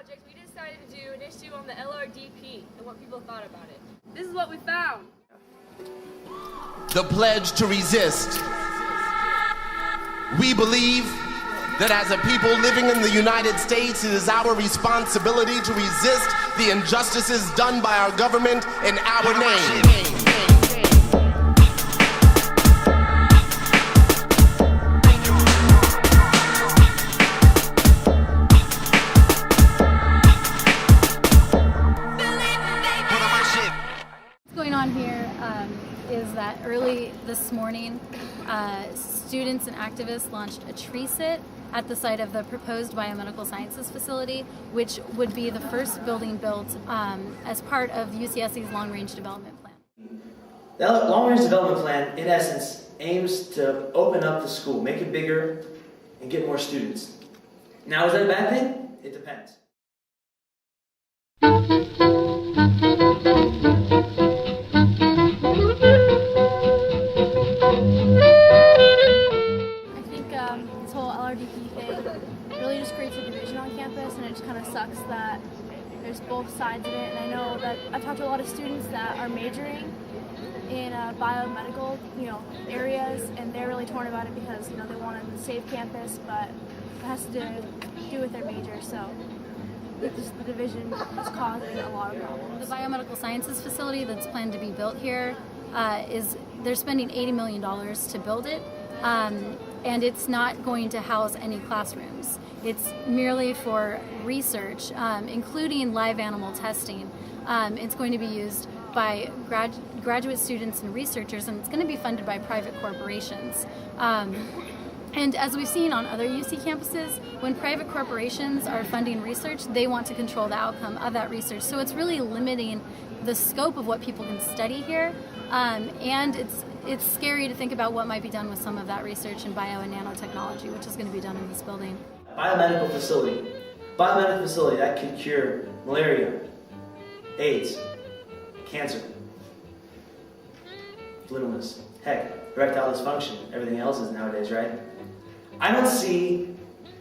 project, we decided to do an issue on the Lrdp and what people thought about it. This is what we found. The pledge to resist. We believe that as a people living in the United States, it is our responsibility to resist the injustices done by our government in our name. What's going on here is that early this morning, students and activists launched a tree sit at the site of the proposed biomedical sciences facility, which would be the first building built as part of UCSC's long-range development plan. The long-range development plan, in essence, aims to open up the school, make it bigger, and get more students. Now, is that a bad thing? It depends. This whole Lrdp thing really just creates a division on campus, and it just kind of sucks that there's both sides of it. And I know that I've talked to a lot of students that are majoring in biomedical, areas, and they're really torn about it because they want to save campus, but it has to do with their major. So the division is causing a lot of problems. The biomedical sciences facility that's planned to be built here they're spending $80 million to build it. And it's not going to house any classrooms. It's merely for research, including live animal testing. It's going to be used by graduate students and researchers, and it's going to be funded by private corporations. And as we've seen on other UC campuses, when private corporations are funding research, they want to control the outcome of that research. So it's really limiting the scope of what people can study here, and it's scary to think about what might be done with some of that research in bio and nanotechnology, which is going to be done in this building. Biomedical facility that could cure malaria, AIDS, cancer, littleness, heck, erectile dysfunction, everything else is nowadays, right? I don't see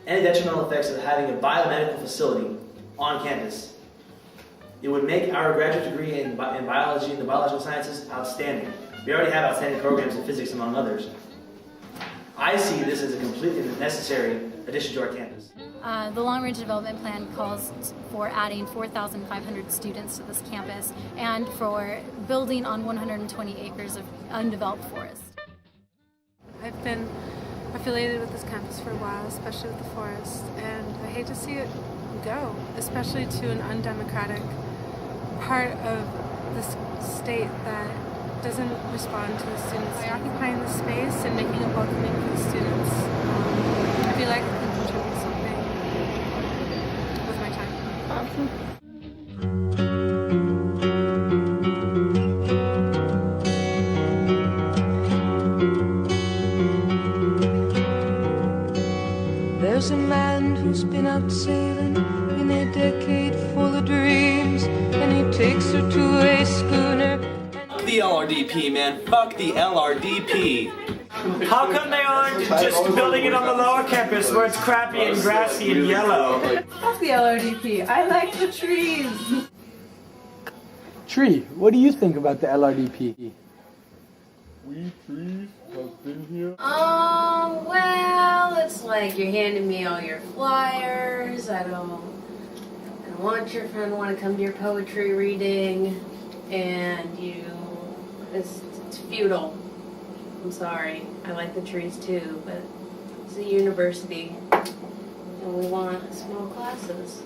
any detrimental effects of having a biomedical facility on campus. It would make our graduate degree in biology and the biological sciences outstanding. We already have outstanding programs in physics, among others. I see this as a completely necessary addition to our campus. The long-range development plan calls for adding 4,500 students to this campus and for building on 120 acres of undeveloped forest. I've been affiliated with this campus for a while, especially with the forest, and I hate to see it go, especially to an undemocratic part of this state that doesn't respond to the students. By occupying the space and making it welcoming for the students, I feel like I can contribute something with my time. Awesome. There's a man who's been out sailing in a decade full of dreams, and he takes her to a schooner. The Lrdp, man. Fuck the Lrdp. How come they aren't just building it on the lower campus where it's crappy and grassy and yellow? Fuck the Lrdp. I like the trees. Tree, what do you think about the Lrdp? We trees have been here. Well, it's like you're handing me all your flyers. I don't want your friend to want to come to your poetry reading, and it's futile. I'm sorry. I like the trees too, but it's a university, and we want small classes.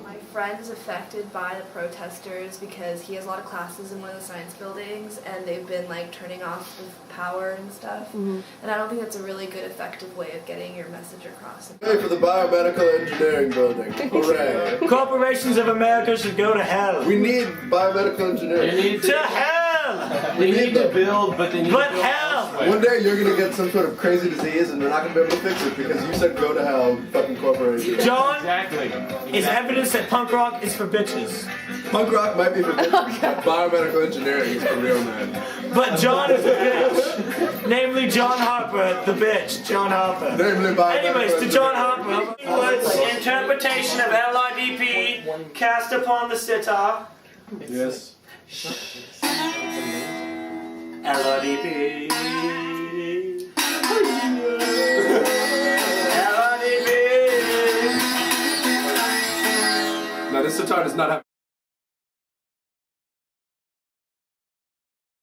My friend is affected by the protesters because he has a lot of classes in one of the science buildings, and they've been turning off the power and stuff. Mm-hmm. And I don't think that's a really good, effective way of getting your message across. Hey, for the biomedical engineering building. Hooray. Corporations of America should go to hell. We need biomedical engineering. To hell! They need to build, but they need to build hell! One day you're going to get some sort of crazy disease and they're not going to be able to fix it because you said go to hell, fucking corporation. John, exactly. is evidence that punk rock is for bitches. Punk rock might be for bitches, but biomedical engineering is for real men. But John is a bitch. Namely John Harper, the bitch. John Harper. Anyways, to John Harper, Wood's interpretation of LRDP cast upon the sitar. Yes. LRDP. Now this sitar does not have